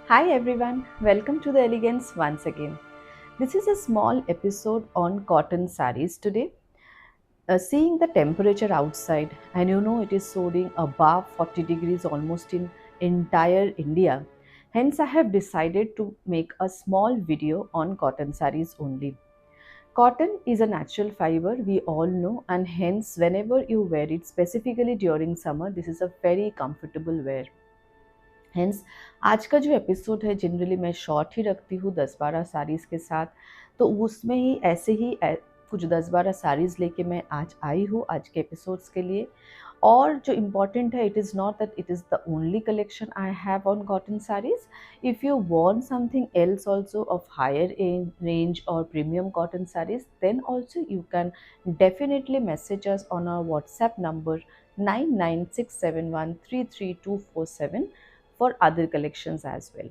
Hi everyone, welcome to the Elegance once again. This is a small episode on cotton saris today. Seeing the temperature outside, and it is soaring above 40 degrees almost in entire India. Hence, I have decided to make a small video on cotton saris only. Cotton is a natural fiber, we all know, and hence, whenever you wear it, specifically during summer, this is a very comfortable wear. Hence आज का जो episode है generally मैं short ही रखती हूँ 10-12 साड़ीज़ के साथ। तो उसमें ही ऐसे ही कुछ 10-12 साड़ीज़ लेके मैं आज आई हूँ आज के एपिसोड्स के लिए। और जो इम्पोर्टेंट है, it is not that it is the only collection I have on cotton saris. If you want something else also of higher range और premium cotton sarees, then also you can definitely message us on our WhatsApp number 9967133247 for other collections as well.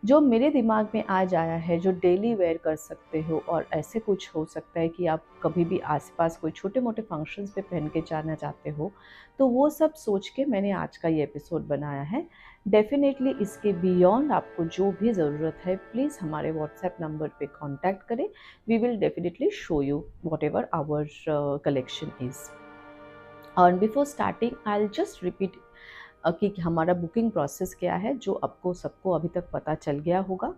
जो मेरे दिमाग में आज आया है, जो daily wear कर सकते हो, और ऐसे कुछ हो सकता है कि आप कभी भी आसपास कोई छोटे मोटे फंक्शंस पे पहन के जाना चाहते हो, तो वो सब सोच के मैंने आज का ये एपिसोड बनाया है। डेफिनेटली इसके बियॉन्ड आपको जो भी ज़रूरत है, प्लीज़ हमारे व्हाट्सएप नंबर पे कांटेक्ट करें। We will definitely show you whatever our collection is. और before starting I will just repeat कि हमारा बुकिंग प्रोसेस क्या है, जो आपको सबको अभी तक पता चल गया होगा।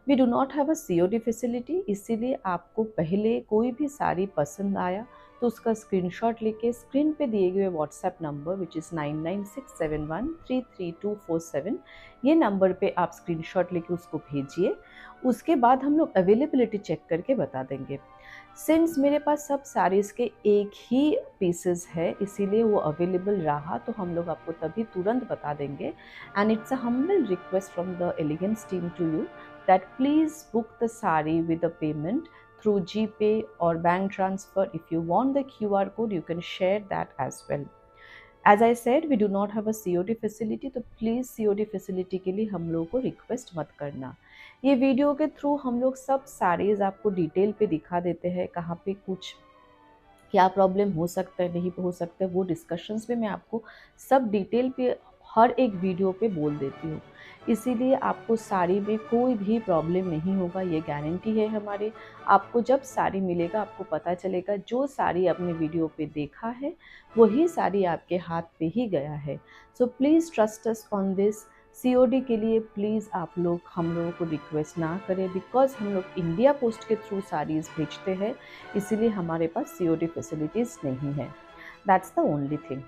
We do not have a COD facility, इसीलिए आपको पहले कोई भी साड़ी पसंद आया तो उसका स्क्रीनशॉट लेके स्क्रीन पे दिए गए व्हाट्सएप नंबर विच इज़ 9967133247, ये नंबर पे आप स्क्रीनशॉट लेके उसको भेजिए। उसके बाद हम लोग अवेलेबिलिटी चेक करके बता देंगे। सिंस मेरे पास सब साड़ीज़ के एक ही पीसेस है, इसीलिए वो अवेलेबल रहा तो हम लोग आपको तभी तुरंत बता देंगे। And it's a humble request from the Elegance team to you that please book the sari with the payment through GPay or bank transfer. If you want the QR code, you can share that as well. As I said, we do not have a COD facility, तो please COD facility के लिए हम लोगों को request मत करना। ये video के थ्रू हम लोग सब साड़ीज़ आपको डिटेल पे दिखा देते हैं, कहाँ पे कुछ क्या प्रॉब्लम हो सकता है, नहीं हो सकता है, वो डिस्कशंस में मैं आपको सब डिटेल पे हर एक वीडियो पे बोल देती हूँ। इसीलिए आपको साड़ी में कोई भी प्रॉब्लम नहीं होगा, ये गारंटी है हमारी। आपको जब साड़ी मिलेगा आपको पता चलेगा जो साड़ी आपने वीडियो पे देखा है वही साड़ी आपके हाथ पे ही गया है। So please trust us on this. COD के लिए प्लीज़ आप लोग हम लोगों को रिक्वेस्ट ना करें, बिकॉज हम लोग इंडिया पोस्ट के थ्रू साड़ीज़ भेजते हैं, इसीलिए हमारे पास सीओडी फैसिलिटीज़ नहीं है। That's the only thing.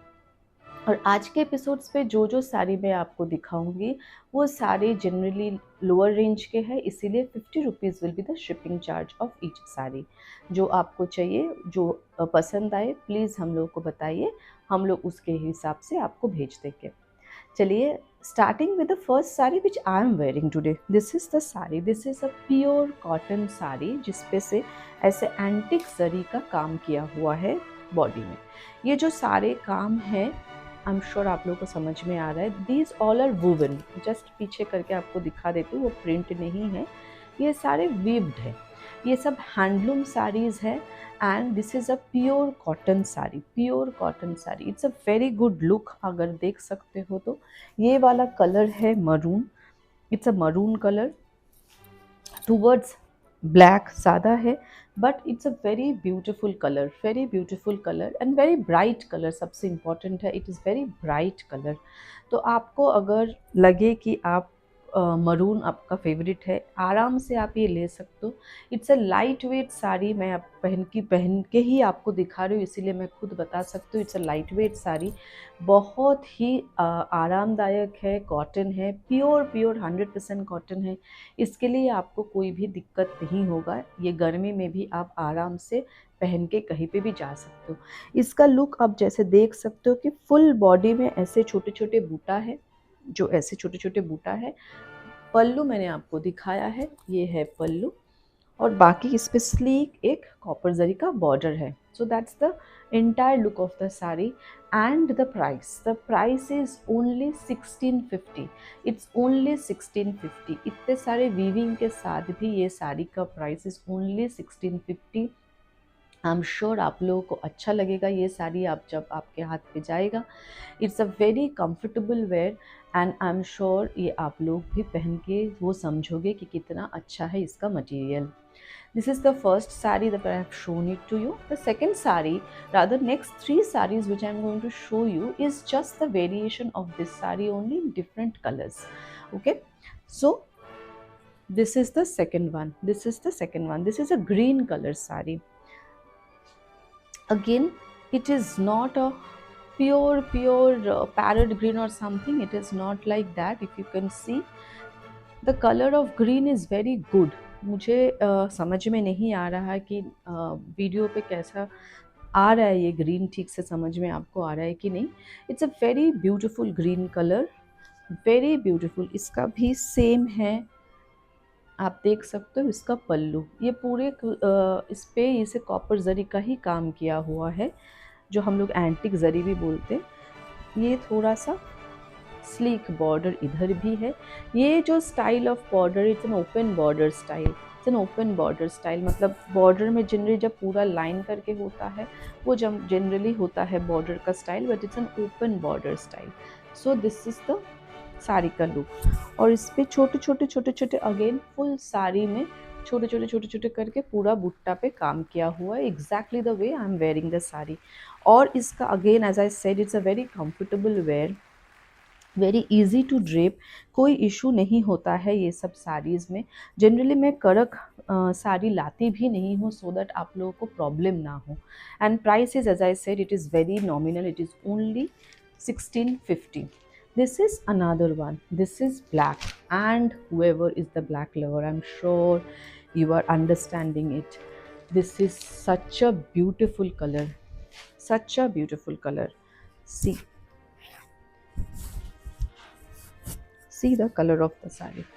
और आज के एपिसोड्स पे जो जो साड़ी मैं आपको दिखाऊंगी वो साड़ी जनरली लोअर रेंज के हैं, इसीलिए 50 rupees will be the shipping charge of each sari. जो आपको चाहिए, जो पसंद आए, प्लीज़ हम लोग को बताइए, हम लोग उसके हिसाब से आपको भेज देंगे। चलिए, starting with the first sari which I am wearing today. This is the sari, this is a pure cotton sari जिसपे से ऐसे एंटिक जरी का काम किया हुआ है बॉडी में। ये जो सारे काम हैं, आई एम श्योर आप लोगों को समझ में आ रहा है। These all are woven, just पीछे करके आपको दिखा देती हूँ, वो प्रिंट नहीं है, ये सारे वीव्ड है। ये सब हैंडलूम साड़ीज़ है and this is a pure cotton sari, pure cotton sari. It's a very good look, अगर देख सकते हो तो। ये वाला कलर है maroon, it's a maroon colour towards black, सादा है, but it's a very beautiful colour, very beautiful colour and very bright colour. सबसे इम्पॉर्टेंट है, it is very bright colour. तो आपको अगर लगे कि आप मरून आपका फेवरेट है, आराम से आप ये ले सकते हो। It's a light weight sari, मैं आप पहन के ही आपको दिखा रही हूँ, इसीलिए मैं खुद बता सकती हूँ it's a light weight sari. बहुत ही आरामदायक है, कॉटन है, प्योर प्योर 100% कॉटन है। इसके लिए आपको कोई भी दिक्कत नहीं होगा, ये गर्मी में भी आप आराम से पहन के कहीं पे भी जा सकते हो। इसका लुक आप जैसे देख सकते हो कि फुल बॉडी में ऐसे छोटे छोटे बूटा है, जो ऐसे छोटे छोटे बूटा है। पल्लू मैंने आपको दिखाया है, ये है पल्लू, और बाकी इस पे स्लीक एक कॉपर जरी का बॉर्डर है। So that's the entire look of the sari. And the price is only 1650। It's only 1650। इतने सारे वीविंग के साथ भी ये साड़ी का price is only 1650। I am sure आप लोगों को अच्छा लगेगा ये साड़ी आप जब आपके हाथ पे जाएगा। It's a very comfortable wear and I am sure ये आप लोग भी पहन के वो समझोगे कि कितना अच्छा है इसका material. This is the first saree that I have shown it to you. The second saree, rather next three sarees which I am going to show you is just the variation of this saree only in different colors. Okay, so this is the second one. This is the second one. This is a green color saree. Again, it is not a pure parrot green or something. It is not like that. If you can see, the color of green is very good. मुझे समझ में नहीं आ रहा है कि video पे कैसा आ रहा है ये ग्रीन, ठीक से समझ में आपको आ रहा है कि नहीं. It's a very beautiful green colour, very beautiful. इसका भी सेम है, आप देख सकते हो. इसका पल्लू ये पूरे इस पे इसे कॉपर जरी का ही काम किया हुआ है, जो हम लोग एंटिक जरी भी बोलते हैं. ये थोड़ा सा स्लीक बॉर्डर इधर भी है. ये जो style of border, it's an open border style. It's an open border style, मतलब बॉर्डर में जनरली जब पूरा लाइन करके होता है वो जब जनरली होता है बॉर्डर का style, but it's an open border style. So this is the sari का लुक. और इस पे छोटे छोटे छोटे छोटे अगेन फुल साड़ी में छोटे छोटे करके पूरा बुट्टा पे काम किया हुआ है, exactly the way I am wearing the sari. और इसका again as I said, it's a very comfortable wear, very easy to drape. कोई इशू नहीं होता है ये सब साड़ीज़ में. जनरली मैं कड़क साड़ी लाती भी नहीं हूँ, सो दैट आप लोगों को प्रॉब्लम ना हो. And price is as I said, it is very nominal. It is only 1650. This is another one. This is black, and whoever is the black lover, I'm sure you are understanding it. This is such a beautiful color, such a beautiful color. See the color of the saree.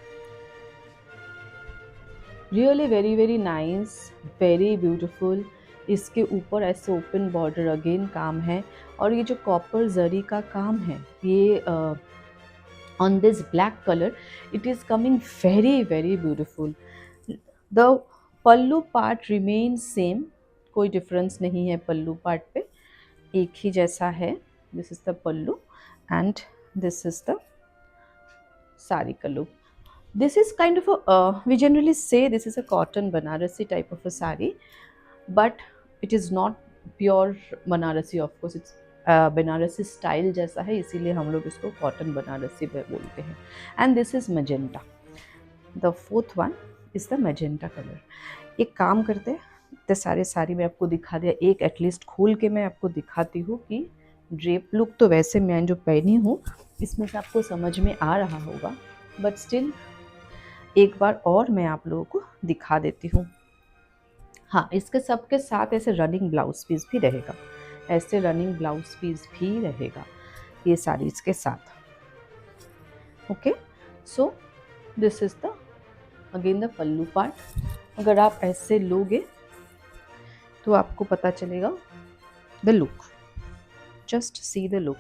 Really very nice, very beautiful. इसके ऊपर ऐसे open border again काम है. और ये जो copper जरी का काम है, ये on this black color, it is coming very beautiful. The pallu part remains same, कोई डिफरेंस नहीं है पल्लू पार्ट पे, एक ही जैसा है. This is the pallu and this is the sari ka look. This is kind of a, we generally say this is a cotton Banarasi type of a sari, but it is not pure Banarasi. Of course, it's Banarasi style जैसा है, इसीलिए हम लोग इसको cotton Banarasi बोलते हैं. And this is magenta. The fourth one is the magenta colour. एक काम करते हैं, इतने सारे साड़ी मैं आपको दिखा दिया, एक एटलीस्ट खोल के मैं आपको दिखाती हूँ कि ड्रेप लुक तो वैसे मैं जो पहनी हूँ इसमें से आपको समझ में आ रहा होगा, बट स्टिल एक बार और मैं आप लोगों को दिखा देती हूँ. हाँ, इसके सबके साथ ऐसे रनिंग ब्लाउज पीस भी रहेगा, ऐसे रनिंग ब्लाउज पीस भी रहेगा ये साड़ीज़ के साथ. Okay, so this is the again the pallu part. अगर आप ऐसे लोगे तो आपको पता चलेगा the look. Just see the look.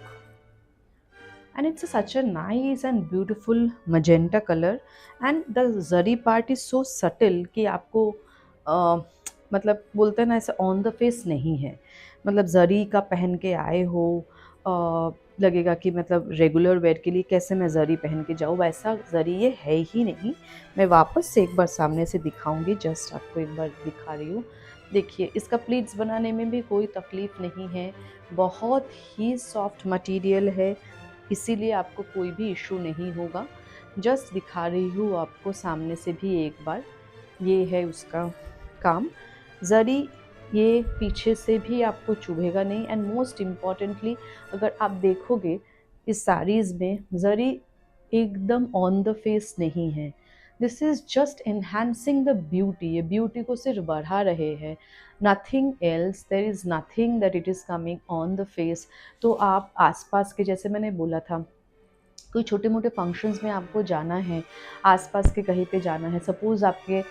and it's such a nice and beautiful magenta color, and the zari part is so subtle कि आपको मतलब बोलते हैं ना ऐसे ऑन द फेस नहीं है. मतलब जरी का पहन के आए हो, लगेगा कि मतलब रेगुलर वेयर के लिए कैसे मैं जरी पहन के जाऊँ, वैसा जरी ये है ही नहीं. मैं वापस से एक बार सामने से दिखाऊंगी, जस्ट आपको एक बार दिखा रही हूँ. देखिए, इसका प्लीट्स बनाने में भी कोई तकलीफ़ नहीं है, बहुत ही सॉफ्ट मटेरियल है, इसीलिए आपको कोई भी इशू नहीं होगा. जस्ट दिखा रही हूँ आपको सामने से भी एक बार. ये है उसका काम. ज़री ये पीछे से भी आपको चुभेगा नहीं. एंड मोस्ट इम्पॉर्टेंटली, अगर आप देखोगे इस साड़ीज़ में ज़री एकदम ऑन द फेस नहीं है. This is just enhancing the beauty. ये ब्यूटी को सिर्फ बढ़ा रहे हैं, nothing else. There is nothing that it is coming on the face. तो आप आसपास के, जैसे मैंने बोला था, कोई छोटे मोटे फंक्शंस में आपको जाना है, आसपास के कहीं पे जाना है, सपोज़ आपके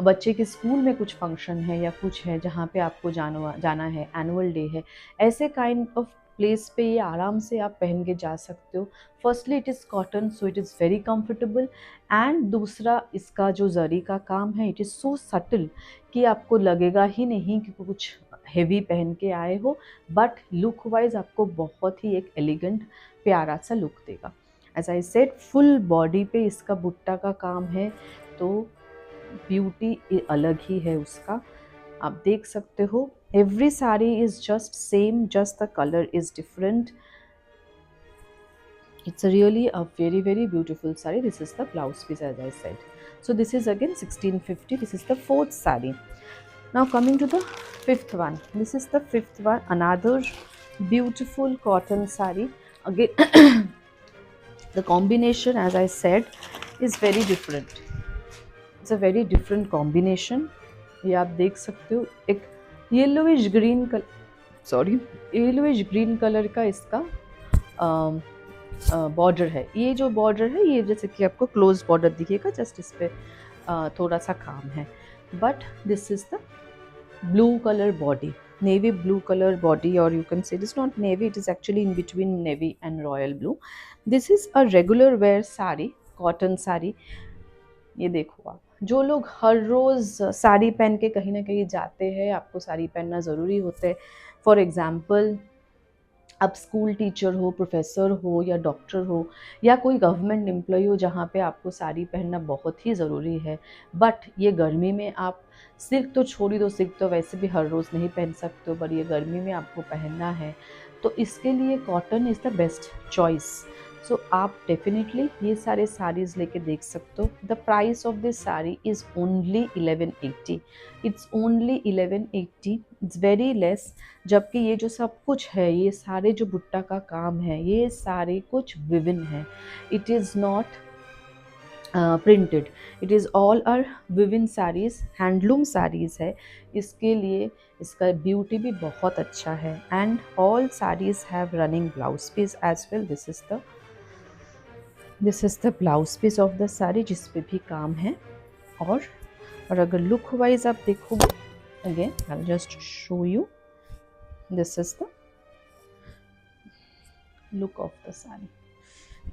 बच्चे के स्कूल में कुछ फंक्शन है या कुछ है जहाँ पे आपको जाना है, एनुअल डे है, ऐसे काइंड ऑफ प्लेस पे ये आराम से आप पहन के जा सकते हो. Firstly it is cotton, so it is very comfortable. And दूसरा, इसका जो जरी का काम है, इट इज़ सो सटल कि आपको लगेगा ही नहीं कि कुछ हेवी पहन के आए हो, बट लुक वाइज आपको बहुत ही एक एलिगेंट प्यारा सा लुक देगा. As I said full body पे इसका बुट्टा का काम है, तो ब्यूटी अलग ही है उसका। आप देख सकते हो every sari is just same, just the colour is different. It's a really a very beautiful saree. This is the blouse piece, as I said. So this is again 1650. This is the fourth saree. Now coming to the fifth one. This is the fifth one. Another beautiful cotton saree. Again, the combination, as I said, is very different. It's a very different combination. ये आप देख सकते हो, एक yellowish green colour, sorry, yellowish green colour का इसका border है. ये जो बॉर्डर है ये जैसे कि आपको क्लोज बॉर्डर दिखेगा, जस्ट इस पे थोड़ा सा काम है. But this is the blue color body, navy blue color body, or you can say it is not navy, it is actually in between navy and royal blue. This is a regular wear saree, cotton saree. ये देखो आप, जो लोग हर रोज़ साड़ी पहन के कहीं ना कहीं जाते हैं, आपको साड़ी पहनना ज़रूरी होता है. फॉर एग्ज़ाम्पल, आप स्कूल टीचर हो, प्रोफेसर हो, या डॉक्टर हो, या कोई गवर्नमेंट एम्प्लॉय हो जहाँ पे आपको साड़ी पहनना बहुत ही ज़रूरी है. बट ये गर्मी में आप सिल्क तो छोड़ ही दो, सिल्क तो वैसे भी हर रोज़ नहीं पहन सकते हो, पर ये गर्मी में आपको पहनना है, तो इसके लिए cotton is the best choice. So आप डेफिनेटली ये सारे साड़ीज़ लेके देख सकते हो. The price of this sari is only 1180. It's only 1180. It's very less. जबकि ये जो सब कुछ है, ये सारे जो बुट्टा का काम है, ये सारे कुछ विविन है. It is not printed, it is all are woven saris, handloom saris है. इसके लिए इसका ब्यूटी भी बहुत अच्छा है. And all saris have running blouse piece as well. This is the blouse piece of the sari, जिस पे भी काम है. और अगर लुक वाइज आप देखोगे, again I will just show you, this is the look of the sari.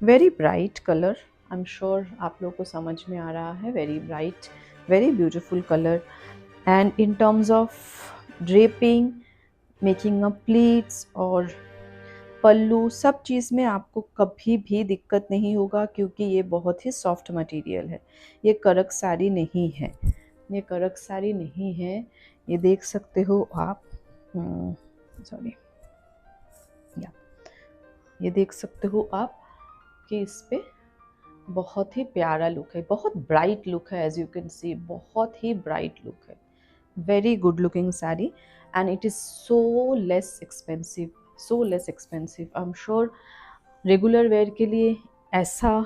Very bright colour, I am sure आप लोगों को समझ में आ रहा है. Very bright, very beautiful colour. And in terms of draping, making a pleats और पल्लू, सब चीज़ में आपको कभी भी दिक्कत नहीं होगा, क्योंकि ये बहुत ही सॉफ्ट मटेरियल है. ये करक साड़ी नहीं है, ये करक साड़ी नहीं है. ये देख सकते हो आप, सॉरी, या ये देख सकते हो आप कि इस पे बहुत ही प्यारा लुक है, बहुत ब्राइट लुक है. एज यू कैन सी, बहुत ही ब्राइट लुक है. Very good looking sari. And it is so less expensive, so less expensive. I am sure regular wear के लिए ऐसा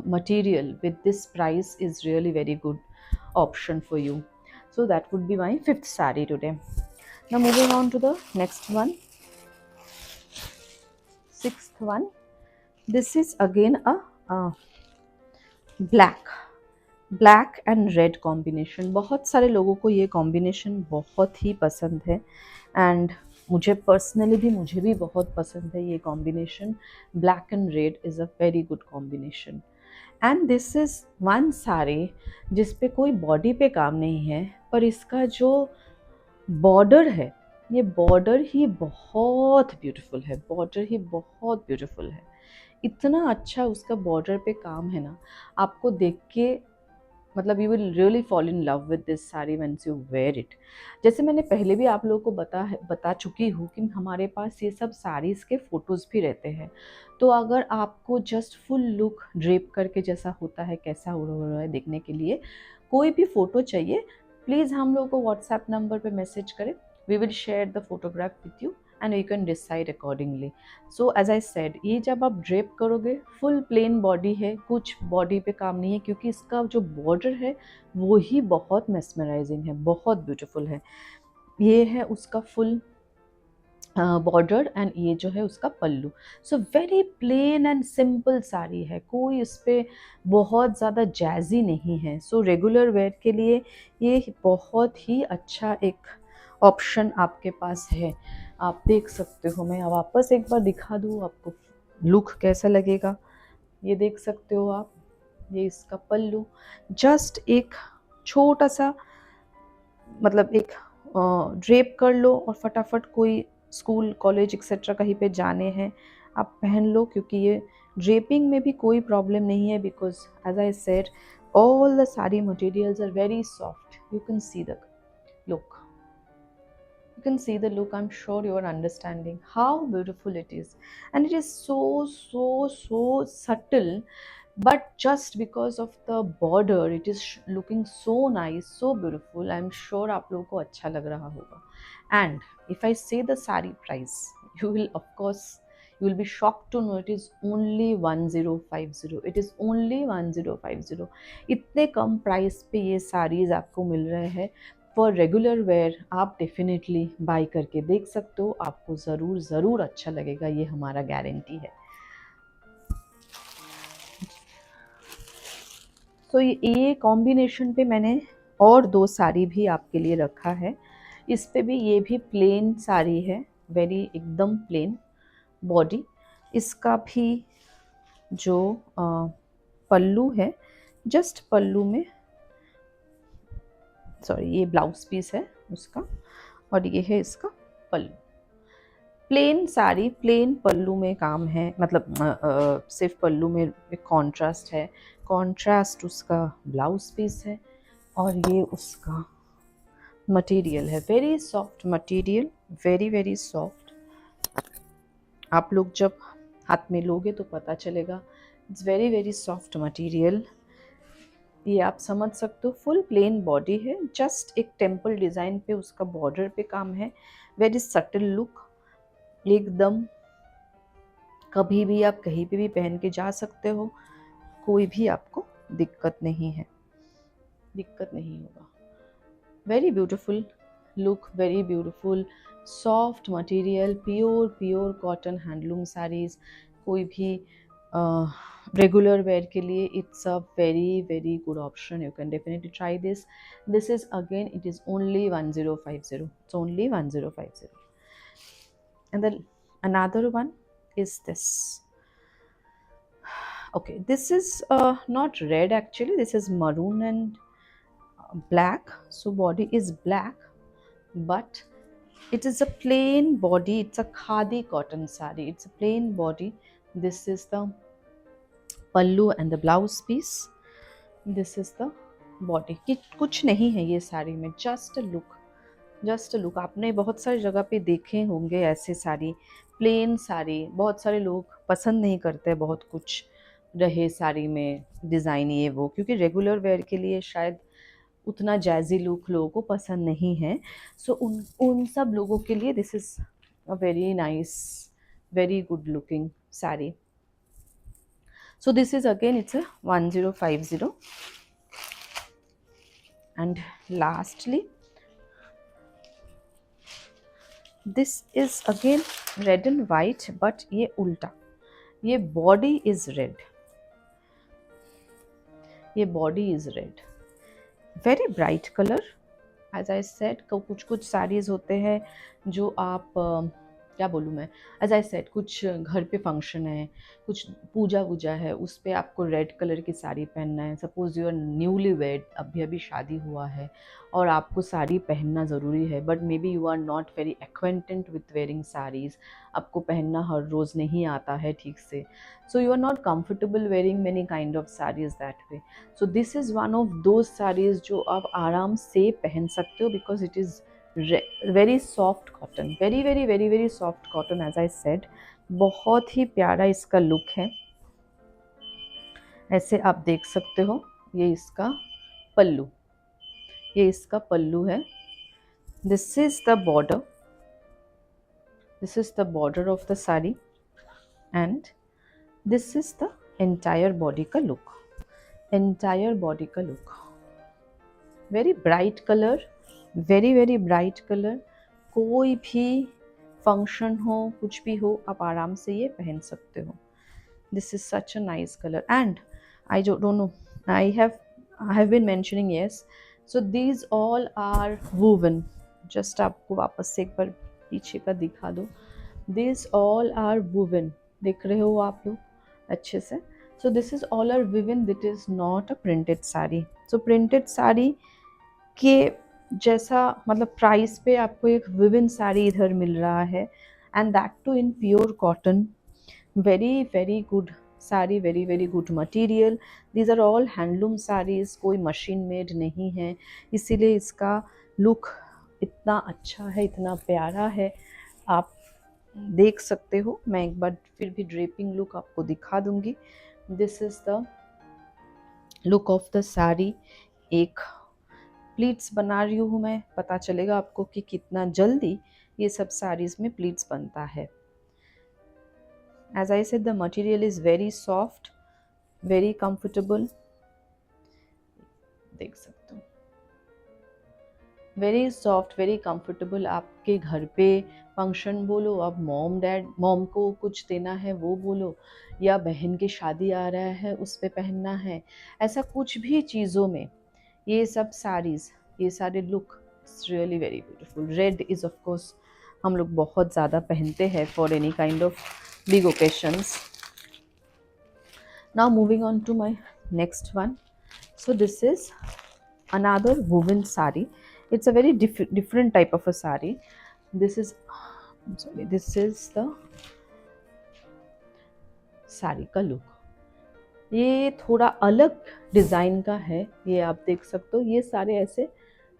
material with this price is really very good option for you. So that would be my fifth saree today. Now moving on to the next one, sixth one. This is again a black and red combination. बहुत सारे लोगों को ये combination बहुत ही पसंद है, and मुझे personally भी, मुझे भी बहुत पसंद है ये combination. Black and red is a very good combination. And this is one sari जिस पे कोई बॉडी पे काम नहीं है, पर इसका जो बॉर्डर है, ये बॉर्डर ही बहुत ब्यूटीफुल है. बॉर्डर ही बहुत ब्यूटीफुल है. इतना अच्छा उसका बॉर्डर पे काम है ना, आपको देख के मतलब you will really fall in love with this sari once you wear it. जैसे मैंने पहले भी आप लोगों को बता चुकी हूँ कि हमारे पास ये सब साड़ीज़ के फ़ोटोज़ भी रहते हैं. तो अगर आपको जस्ट फुल लुक ड्रेप करके जैसा होता है, कैसा हो रहा है देखने के लिए कोई भी फ़ोटो चाहिए, प्लीज़ हम लोगों को व्हाट्सएप नंबर पे मैसेज करें. We will share the photograph with you and you can decide accordingly. So as I said, ये जब आप ड्रेप करोगे, फुल प्लेन बॉडी है, कुछ बॉडी पे काम नहीं है, क्योंकि इसका जो बॉर्डर है वो ही बहुत मेस्मराइजिंग है, बहुत ब्यूटीफुल है. ये है उसका फुल बॉर्डर एंड ये जो है उसका pallu. So very plain and simple sari है, कोई इस पर बहुत ज़्यादा जैजी नहीं है. सो रेगुलर वेयर के लिए ये बहुत ही अच्छा एक ऑप्शन आपके पास है. आप देख सकते हो, मैं वापस एक बार दिखा दूँ आपको लुक कैसा लगेगा. ये देख सकते हो आप, ये इसका पल्लू. जस्ट एक छोटा सा, मतलब एक ड्रेप कर लो और फटाफट कोई स्कूल, कॉलेज एक्सेट्रा कहीं पे जाने हैं, आप पहन लो, क्योंकि ये ड्रेपिंग में भी कोई प्रॉब्लम नहीं है because as I said all the sari materials are very soft. You can see the look. You can see the look. I'm sure you are understanding how beautiful it is. And it is so subtle. But just because of the border, it is looking so nice, so beautiful. I'm sure आप लोगों को अच्छा लग रहा होगा. And if I say the sari price, you will of course you will be shocked to know it is only 1050. It is only 1050. इतने कम price पे ये साड़ीज आपको मिल रहे हैं फॉर रेगुलर वेयर. आप डेफिनेटली बाई करके देख सकते हो, आपको ज़रूर ज़रूर अच्छा लगेगा, ये हमारा गारंटी है. तो ये कॉम्बिनेशन पे मैंने और 2 साड़ी भी आपके लिए रखा है. इस पे भी ये भी प्लेन साड़ी है, वेरी एकदम प्लेन बॉडी. इसका भी जो पल्लू है, जस्ट पल्लू में, सॉरी ये ब्लाउज पीस है उसका, और ये है इसका पल्लू. प्लेन साड़ी, प्लेन पल्लू में काम है, मतलब सिर्फ पल्लू में एक कॉन्ट्रास्ट है, कॉन्ट्रास्ट उसका ब्लाउज पीस है, और ये उसका मटेरियल है. Very soft material, very very soft. आप लोग जब हाथ में लोगे तो पता चलेगा. It's very very soft material. ये आप समझ सकते हो. फुल प्लेन बॉडी है, जस्ट एक टेम्पल डिज़ाइन पे उसका बॉर्डर पे काम है. वेरी सटल लुक, एकदम कभी भी आप कहीं पे भी पहन के जा सकते हो, कोई भी आपको दिक्कत नहीं है, दिक्कत नहीं होगा. Very beautiful look, very beautiful soft material, pure cotton handloom saris. कोई भी रेगुलर वेयर के लिए it's a very very good option. You can definitely try this. This is again it is only 1050. It's only 1050. And then another one is this. Okay, this is not red actually, this is maroon and black. So body is black, but it is a plain body. It's a khadi cotton sari. It's a plain body. This is the pallu and the blouse piece. This is the body. कि कुछ नहीं है ये साड़ी में, just a look. Just look. आपने बहुत सारी जगह पे देखे होंगे ऐसे साड़ी, प्लेन साड़ी. बहुत सारे लोग पसंद नहीं करते बहुत कुछ रहे साड़ी में डिज़ाइन ये वो, क्योंकि रेगुलर वेयर के लिए शायद उतना जैजी लुक लोगों को पसंद नहीं है. सो उन सब लोगों के लिए this is a very nice, very good looking sari. So this is again it's a 1050. And lastly this is again red and white, but ये उल्टा. ये body is red. ये body is red. Very bright color. As I said, कुछ साड़ीज़ होते हैं जो आप क्या बोलूँ मैं, एज आई सेड कुछ घर पे फंक्शन है, कुछ पूजा वूजा है, उस पर आपको रेड कलर की साड़ी पहनना है. Suppose you are newly wed, अभी अभी शादी हुआ है और आपको साड़ी पहनना ज़रूरी है, but may be you are not very acquaintant with wearing saris. आपको पहनना हर रोज़ नहीं आता है ठीक से. So you are not comfortable wearing many kind of saris that way. So this is one of those saris जो आप आराम से पहन सकते हो, because it is very soft cotton, very very very very soft cotton. As I said, बहुत ही प्यारा इसका लुक है. ऐसे आप देख सकते हो. ये इसका पल्लू, ये इसका पल्लू है. This is the border, this is the border of the sari, and this is the entire body का लुक, एंटायर बॉडी का look. Very bright colour, very very bright colour. कोई भी फंक्शन हो, कुछ भी हो, आप आराम से ये पहन सकते हो. This is such a nice colour. And I don't know, I have been mentioning, yes. So these all are woven. Just आपको वापस से एक बार पीछे का दिखा दो. These all are woven. देख रहे हो आप लोग अच्छे से. So this is all are woven. That is not a printed sari. So printed sari के जैसा, मतलब प्राइस पे आपको एक विविन साड़ी इधर मिल रहा है, and that too in pure cotton. Very very good sari very very good material, these are all handloom saris, कोई मशीन मेड नहीं है, इसीलिए इसका लुक इतना अच्छा है, इतना प्यारा है। आप देख सकते हो, मैं एक बार फिर भी ड्रेपिंग लुक आपको दिखा दूंगी। This is the look of the sari. एक प्लीट्स बना रही हूँ मैं, पता चलेगा आपको कि कितना जल्दी ये सब साड़ीज़ में प्लीट्स बनता है। As I said, the material is very soft, very comfortable, देख सकते हो, वेरी सॉफ्ट, वेरी कंफर्टेबल। आपके घर पे फंक्शन बोलो, अब मॉम को कुछ देना है वो बोलो, या बहन की शादी आ रहा है उस पे पहनना है, ऐसा कुछ भी चीज़ों में ये सब साड़ीज़, ये सारे look really very beautiful. Red is of course हम लोग बहुत ज़्यादा पहनते हैं for any kind of big occasions. Now moving on to my next one. So this is another woven sari. It's a very different type of a sari. This is, I'm sorry, this is the sari का look. ये थोड़ा अलग design का है, ये आप देख सकते हो, ये सारे ऐसे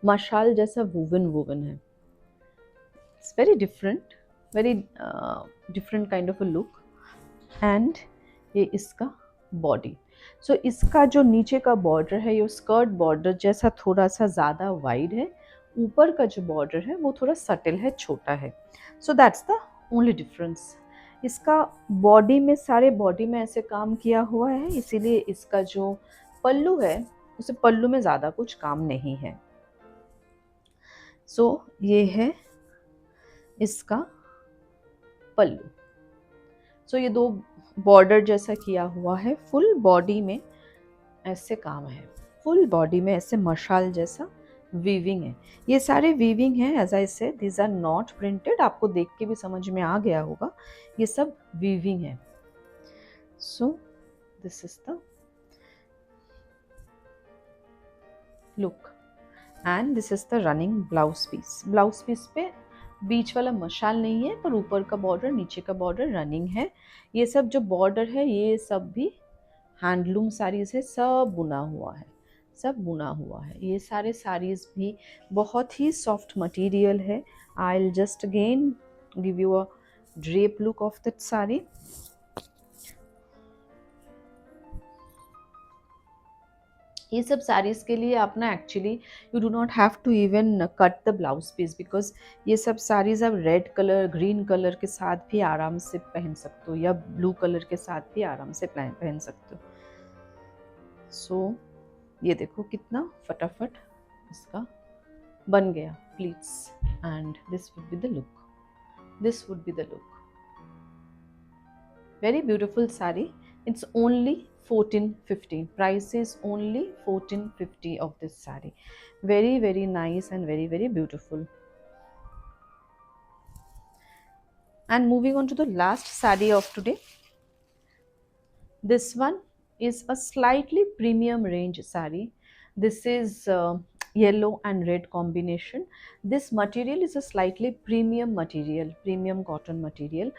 मशाल जैसा वूवन है। It's very different, very different kind of a look. And ये इसका बॉडी। सो इसका जो नीचे का बॉर्डर है, ये स्कर्ट बॉर्डर जैसा थोड़ा सा ज़्यादा वाइड है, ऊपर का जो बॉर्डर है वो थोड़ा सटल है, छोटा है। So that's the only difference. इसका बॉडी में, सारे बॉडी में ऐसे काम किया हुआ है, इसीलिए इसका जो पल्लू है उसे पल्लू में ज़्यादा कुछ काम नहीं है। सो ये है इसका पल्लू। सो ये दो बॉर्डर जैसा किया हुआ है, फुल बॉडी में ऐसे काम है, फुल बॉडी में ऐसे मशाल जैसा वीविंग है। ये सारे वीविंग है, एज आई से दीज आर नॉट प्रिंटेड, आपको देख के भी समझ में आ गया होगा ये सब वीविंग है। So this is the look and this is the running blouse piece. Blouse piece पे बीच वाला मशाल नहीं है, पर ऊपर का बॉर्डर, नीचे का बॉर्डर रनिंग है। ये सब जो बॉर्डर है ये सब भी हैंडलूम साड़ीज़ है, सब बुना हुआ है, सब बुना हुआ है। ये सारे साड़ीज़ भी बहुत ही सॉफ्ट मटेरियल है। I will just again give you a drape look of that sari. ये सब साड़ीज़ के लिए आप ना actually you do not have to even cut the blouse piece, because ये सब साड़ीज़ आप रेड कलर, ग्रीन कलर के साथ भी आराम से पहन सकते हो, या ब्लू कलर के साथ भी आराम से पहन सकते हो। सो ये देखो कितना फटाफट इसका बन गया pleats, and this would be the look, this would be the look. Very beautiful saree. It's only 1450. Price is only 1450 of this saree. Very very nice and very very beautiful. And moving on to the last saree of today. This one is a slightly premium range saree. This is yellow and red combination. This material is a slightly premium material, premium cotton material.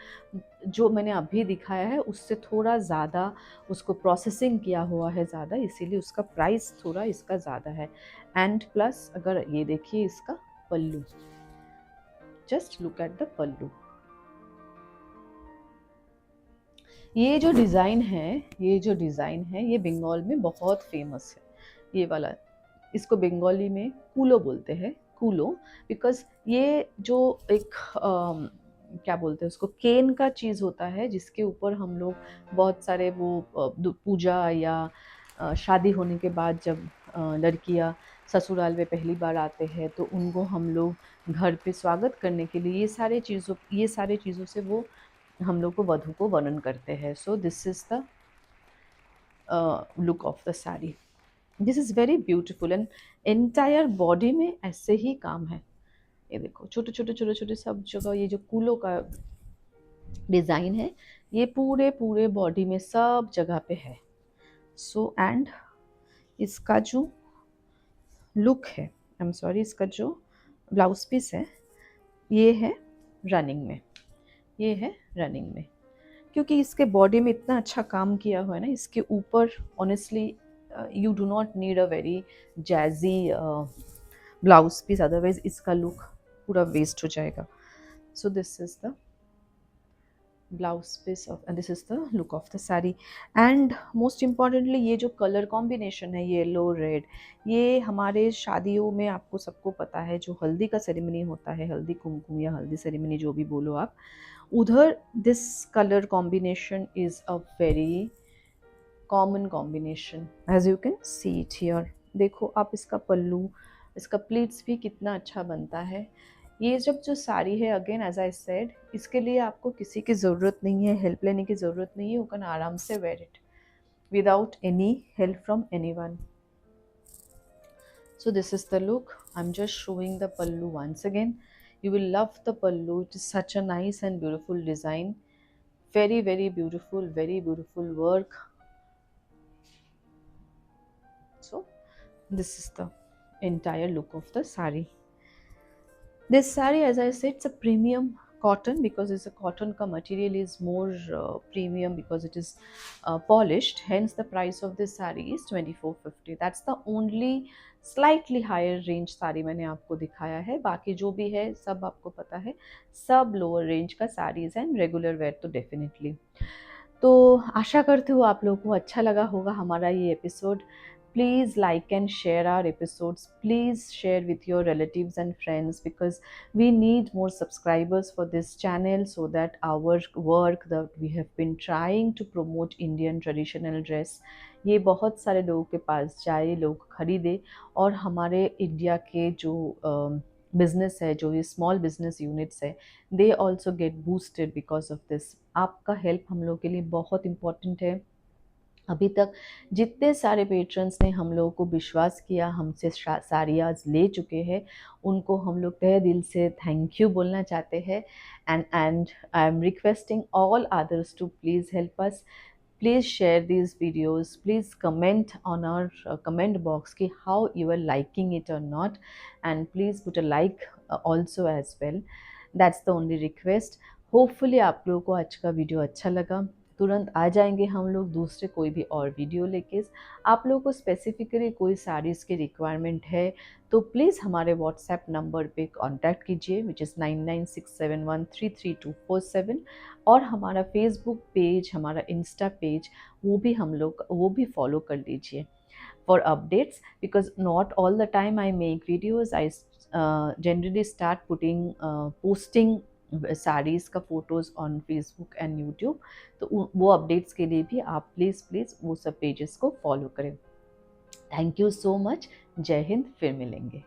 जो मैंने अभी दिखाया है उससे थोड़ा ज़्यादा उसको processing किया हुआ है ज़्यादा, इसीलिए उसका प्राइस थोड़ा इसका ज़्यादा है। एंड प्लस अगर ये देखिए इसका पल्लू, जस्ट लुक एट द पल्लू। ये जो डिज़ाइन है, ये जो डिज़ाइन है, ये बंगाल में बहुत फेमस है। ये वाला, इसको बंगाली में कूलो बोलते हैं, कूलो, बिकॉज ये जो एक क्या बोलते हैं उसको, केन का चीज़ होता है, जिसके ऊपर हम लोग बहुत सारे वो पूजा या शादी होने के बाद जब लड़कियां ससुराल में पहली बार आते हैं तो उनको हम लोग घर पे स्वागत करने के लिए ये सारे चीज़ों से वो हम लोग को वधू को वर्णन करते हैं। सो this is the look of the sari. This is very beautiful and entire body में ऐसे ही काम है। ये देखो छोटे छोटे छोटे छोटे सब जगह ये जो कूलों का डिज़ाइन है, ये पूरे पूरे बॉडी में सब जगह पे है। सो एंड इसका जो लुक है, आई एम सॉरी, इसका जो ब्लाउज पीस है ये है रनिंग में, ये है रनिंग में। क्योंकि इसके बॉडी में इतना अच्छा काम किया हुआ है ना, इसके ऊपर honestly you do not need a very jazzy blouse piece, otherwise इसका लुक पूरा वेस्ट हो जाएगा. So this is the blouse piece of, and this is the look of the saree. And most importantly ये जो colour combination है yellow red, ये हमारे शादियों में आपको सबको पता है, जो हल्दी का सेरेमनी होता है, हल्दी कुमकुम या हल्दी सेरेमनी जो भी बोलो आप, उधर this colour combination is a very common combination as you can see it here. देखो आप इसका पल्लू, इसका प्लीट्स भी कितना अच्छा बनता है. ये जब जो साड़ी है, अगेन एज आई सेड, इसके लिए आपको किसी की ज़रूरत नहीं है, हेल्प लेने की ज़रूरत नहीं है. यू कैन आराम से wear it without any help from anyone. So this is the look. I'm just showing the pallu once again. You will love the pallu. It is such a nice and beautiful design. Very, very beautiful work. So this is the entire look of the sari. This sari, as I said, it's a premium cotton, because it's a cotton ka material is more premium because it is polished. Hence, the price of this sari is 2450. That's the only slightly higher range sari मैंने आपको दिखाया है. बाकी जो भी है सब आपको पता है, सब लोअर रेंज का साड़ीज़ एंड रेगुलर वेयर तो डेफिनेटली. तो आशा करती हूँ आप लोगों को अच्छा लगा होगा हमारा ये episode. Please like and share our episodes. Please share with your relatives and friends, because we need more subscribers for this channel, so that our work that we have been trying to promote Indian traditional dress, ये बहुत सारे लोगों के पास जाए, लोग खरीदे, और हमारे इंडिया के जो बिजनेस है, जो ये स्मॉल बिजनेस यूनिट्स है, they also get boosted because of this. आपका हेल्प हम लोग के लिए बहुत इम्पोर्टेंट है. अभी तक जितने सारे पेट्रन्स ने हम लोगों को विश्वास किया, हमसे साड़ियाँ ले चुके हैं, उनको हम लोग तहे दिल से थैंक यू बोलना चाहते हैं. And I am requesting all others to please help us. Please share these videos. Please comment on our comment box ki how you are liking it or not, and please put a like also as well. That's the only request. Hopefully आप लोगों को आज का video अच्छा लगा. तुरंत आ जाएंगे हम लोग दूसरे कोई भी और वीडियो लेके. आप लोगों को स्पेसिफिकली कोई साड़ीज़ की रिक्वायरमेंट है तो प्लीज़ हमारे व्हाट्सएप नंबर पे कांटेक्ट कीजिए, विच इज़ 9967133247. और हमारा फेसबुक पेज, हमारा इंस्टा पेज, वो भी फॉलो कर लीजिए for updates, because not all the time I make videos. I generally start putting posting saris का photos on Facebook and YouTube. तो वो अपडेट्स के लिए भी आप प्लीज़ वो सब पेजेस को फॉलो करें. Thank you so much. जय हिंद. फिर मिलेंगे.